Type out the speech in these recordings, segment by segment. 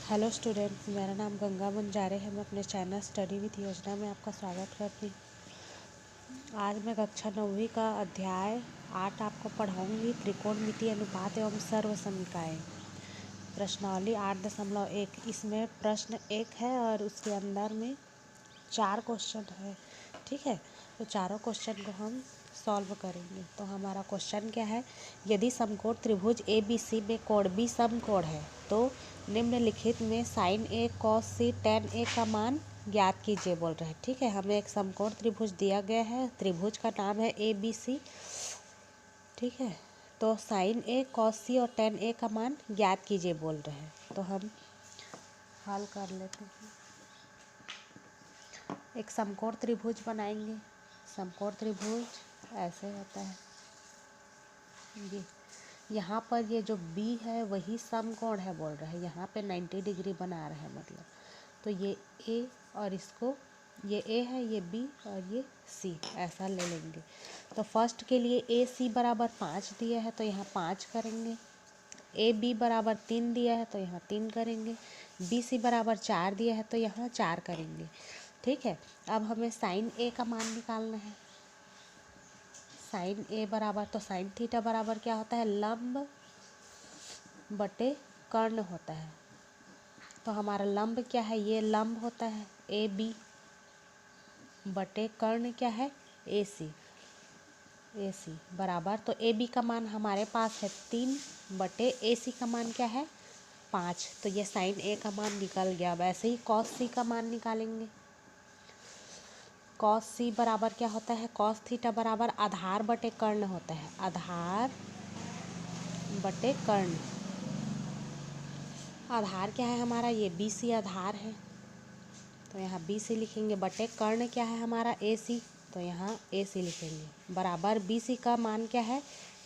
Hello students, मेरा नाम गंगा बंजारे है। मैं अपने चैनल स्टडी विद योजना में आपका स्वागत करती हूँ। आज मैं कक्षा 9वीं का अध्याय 8 आपको पढ़ाऊँगी, त्रिकोणमितीय अनुपात एवं सर्वसमीकाएँ। प्रश्नावली 8.1। इसमें प्रश्न 1 है और उसके अंदर में 4 क्वेश्चन है। ठीक है, तो चारों क्वेश्चन को हम सॉल्व करेंगे। तो हमारा क्वेश्चन क्या है, यदि समकोण त्रिभुज ए बी सी में कोण बी समकोण है तो निम्नलिखित में साइन ए कॉस सी टेन ए का मान ज्ञात कीजिए बोल रहे हैं। ठीक है, हमें एक समकोण त्रिभुज दिया गया है, त्रिभुज का नाम है ए बी सी। ठीक है, तो साइन ए कॉस सी और टेन ए का मान ज्ञात कीजिए बोल रहे हैं। तो हम हल कर लेते हैं। एक समकोण त्रिभुज बनाएंगे। समकोण त्रिभुज ऐसे होता है, ये यहाँ पर ये जो B है वही समकोण है बोल रहे हैं। यहाँ पे 90 डिग्री बना रहे हैं, मतलब तो ये A और इसको, ये A है, ये B और ये C, ऐसा ले लेंगे। तो फर्स्ट के लिए AC बराबर 5 दिया है तो यहाँ 5 करेंगे। AB बराबर 3 दिया है तो यहाँ 3 करेंगे। BC बराबर 4 दिया है तो यहाँ 4 करेंगे। ठीक है, अब हमें साइन A का मान निकालना है। साइन A बराबर, तो साइन थीटा बराबर क्या होता है, लंब बटे कर्ण होता है। तो हमारा लंब क्या है, ये लंब होता है ए बी, बटे कर्ण क्या है, ए सी। ए सी बराबर, तो ए बी का मान हमारे पास है 3 बटे ए सी का मान क्या है 5। तो ये साइन ए का मान निकल गया। अब ऐसे ही कॉस सी का मान निकालेंगे। कॉस सी बराबर क्या होता है, कॉस थीटा बराबर आधार बटे कर्ण होता है। आधार बटे कर्ण, आधार क्या है हमारा, ये बी सी आधार है तो यहाँ बी सी लिखेंगे, बटे कर्ण क्या है हमारा ए सी, तो यहाँ ए सी लिखेंगे। बराबर बी सी का मान क्या है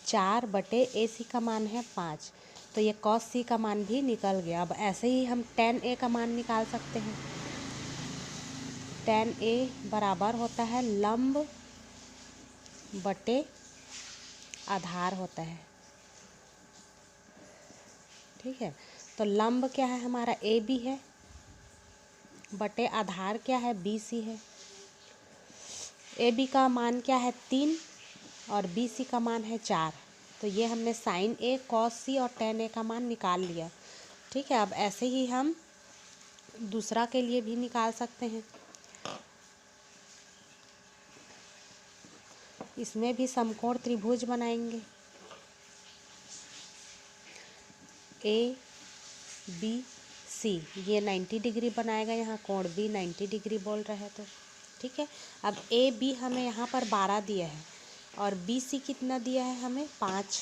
4 बटे ए सी का मान है 5। तो ये कॉस सी का मान भी निकल गया। अब ऐसे ही हम टेन ए का मान निकाल सकते हैं। टेन ए बराबर होता है लंब बटे आधार होता है। ठीक है, तो लंब क्या है हमारा ए बी है, बटे आधार क्या है बी सी है। ए बी का मान क्या है 3 और बी सी का मान है 4। तो ये हमने साइन ए कॉस सी और टेन ए का मान निकाल लिया। ठीक है, अब ऐसे ही हम दूसरा के लिए भी निकाल सकते हैं। इसमें भी समकोण त्रिभुज बनाएंगे। ए बी सी, ये 90 डिग्री बनाएगा, यहाँ कोण भी 90 डिग्री बोल रहे हैं। तो ठीक है, अब ए बी हमें यहाँ पर 12 दिया है और बी सी कितना दिया है हमें 5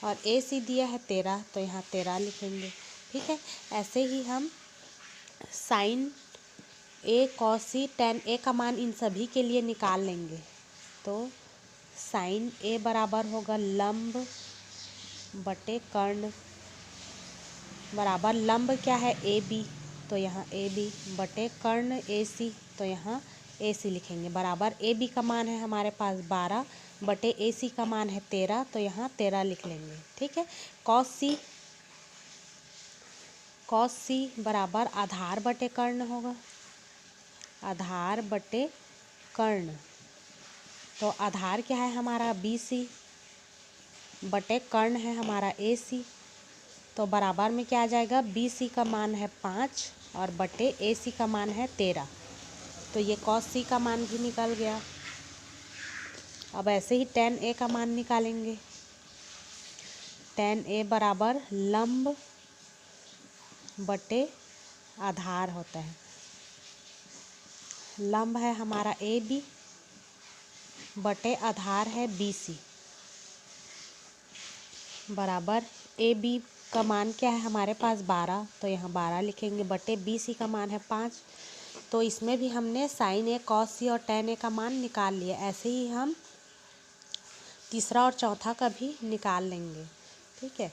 और ए सी दिया है 13, तो यहाँ 13 लिखेंगे। ठीक है, ऐसे ही हम साइन ए कॉस सी टेन ए का मान इन सभी के लिए निकाल लेंगे। तो साइन ए बराबर होगा लंब बटे कर्ण, बराबर लंब क्या है ए बी, तो यहाँ ए बी, बटे कर्ण ए सी, तो यहाँ ए सी लिखेंगे। बराबर ए बी का मान है हमारे पास 12 बटे ए सी का मान है 13, तो यहाँ 13 लिख लेंगे। ठीक है, कॉस सी बराबर आधार बटे कर्ण होगा। आधार बटे कर्ण, तो आधार क्या है हमारा बी सी, बटे कर्ण है हमारा ए सी। तो बराबर में क्या आ जाएगा, बी सी का मान है 5 और बटे ए सी का मान है 13। तो ये कॉस सी का मान भी निकल गया। अब ऐसे ही टेन ए का मान निकालेंगे। टेन ए बराबर लंब बटे आधार होता है। लंब है हमारा ए बी, बटे आधार है बी सी, बराबर ए बी का मान क्या है हमारे पास 12, तो यहाँ 12 लिखेंगे, बटे बी सी का मान है 5। तो इसमें भी हमने साइन ए कॉस सी और टेन ए का मान निकाल लिया। ऐसे ही हम तीसरा और चौथा का भी निकाल लेंगे। ठीक है,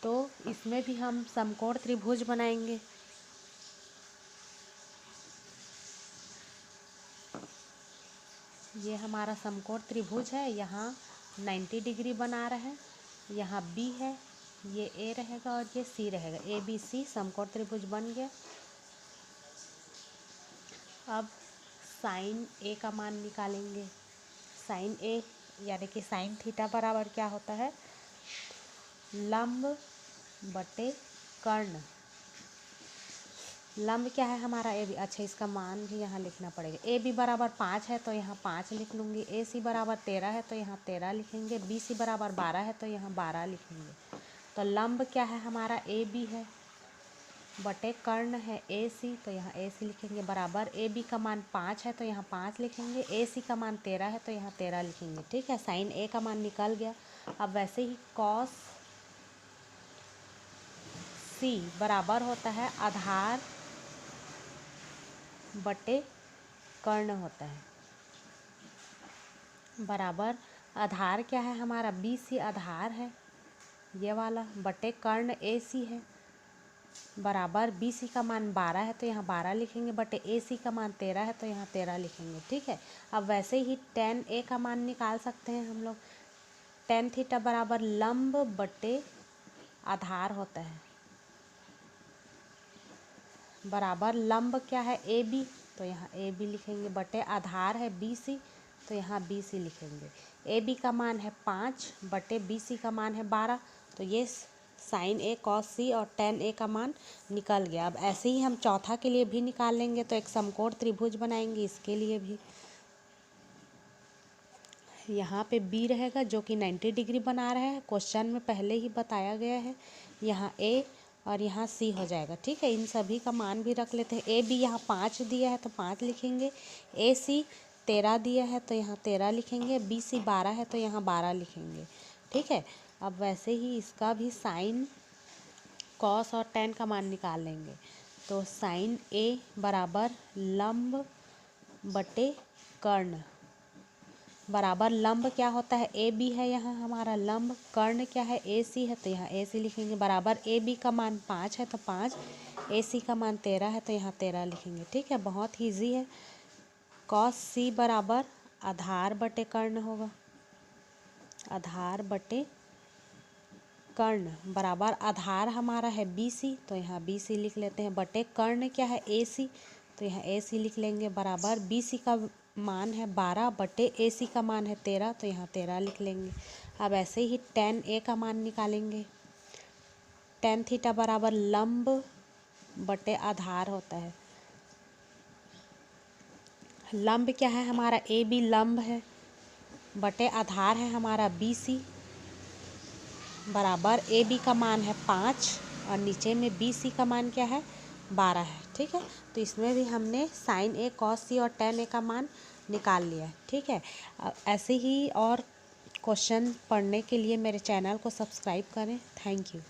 तो इसमें भी हम समकोण त्रिभुज बनाएंगे। ये हमारा समकोण त्रिभुज है, यहाँ 90 डिग्री बना रहे हैं, यहाँ बी है, ये ए रहेगा और ये सी रहेगा, ए बी सी समकोण त्रिभुज बन गया। अब साइन ए का मान निकालेंगे। साइन ए यानी कि साइन थीटा बराबर क्या होता है, लंब बटे कर्ण। लंब क्या है हमारा ए बी, अच्छा इसका मान भी यहाँ लिखना पड़ेगा। ए बी बराबर 5 है तो यहाँ 5 लिख लूँगी, ए सी बराबर 13 है तो यहाँ 13 लिखेंगे, बी सी बराबर 12 है तो यहाँ 12 लिखेंगे। तो लंब क्या है हमारा ए बी है, बटे कर्ण है ए सी, तो यहाँ ए सी लिखेंगे, बराबर ए बी का मान 5 है तो यहाँ 5 लिखेंगे, ए सी का मान 13 है तो यहाँ 13 लिखेंगे। ठीक है, साइन ए का मान निकल गया। अब वैसे ही कॉस सी बराबर होता है आधार बटे कर्ण होता है, बराबर आधार क्या है हमारा, बी सी आधार है ये वाला, बटे कर्ण ए सी है, बराबर बी सी का मान 12 है तो यहाँ 12 लिखेंगे, बटे ए सी का मान 13 है तो यहाँ 13 लिखेंगे। ठीक है, अब वैसे ही tan ए का मान निकाल सकते हैं हम लोग। tan थीटा बराबर लंब बटे आधार होता है, बराबर लंब क्या है ए बी, तो यहाँ ए बी लिखेंगे, बटे आधार है बी सी, तो यहाँ बी सी लिखेंगे। ए बी का मान है 5 बटे बी सी का मान है 12, तो ये साइन ए कॉस सी और tan ए का मान निकल गया। अब ऐसे ही हम चौथा के लिए भी निकाल लेंगे, तो एक समकोण त्रिभुज बनाएंगे इसके लिए भी। यहाँ पे बी रहेगा जो कि 90 डिग्री बना रहा है, क्वेश्चन में पहले ही बताया गया है। यहाँ ए और यहाँ सी हो जाएगा। ठीक है, इन सभी का मान भी रख लेते हैं। ए बी यहाँ 5 दिया है तो 5 लिखेंगे, ए सी 13 दिया है तो यहाँ 13 लिखेंगे, बी सी 12 है तो यहाँ 12 लिखेंगे। ठीक है, अब वैसे ही इसका भी साइन कॉस और tan का मान निकाल लेंगे। तो साइन ए बराबर लंब बटे कर्ण, बराबर लंब क्या होता है ए बी है यहाँ हमारा लंब, कर्ण क्या है ए सी है तो यहाँ ए सी लिखेंगे, बराबर ए बी का मान 5 है तो 5, ए सी का मान 13 है तो यहाँ 13 लिखेंगे। ठीक है, बहुत ही ईजी है। कॉस सी बराबर आधार बटे कर्ण होगा, आधार बटे कर्ण, बराबर आधार हमारा है बी सी तो यहाँ बी सी लिख लेते हैं, बटे कर्ण क्या है ए सी तो यहाँ ए सी लिख लेंगे, बराबर बी सी का मान है 12 बटे ए सी का मान है 13 तो यहाँ 13 लिख लेंगे। अब ऐसे ही tan ए का मान निकालेंगे। tan थीटा बराबर लंब बटे आधार होता है, लंब क्या है हमारा ए बी लंब है, बटे आधार है हमारा बी सी, बराबर ए बी का मान है 5 और नीचे में बी सी का मान क्या है 12 है। ठीक है, तो इसमें भी हमने साइन ए कॉस सी और tan ए का मान निकाल लिया है। ठीक है, ऐसे ही और क्वेश्चन पढ़ने के लिए मेरे चैनल को सब्सक्राइब करें। Thank you.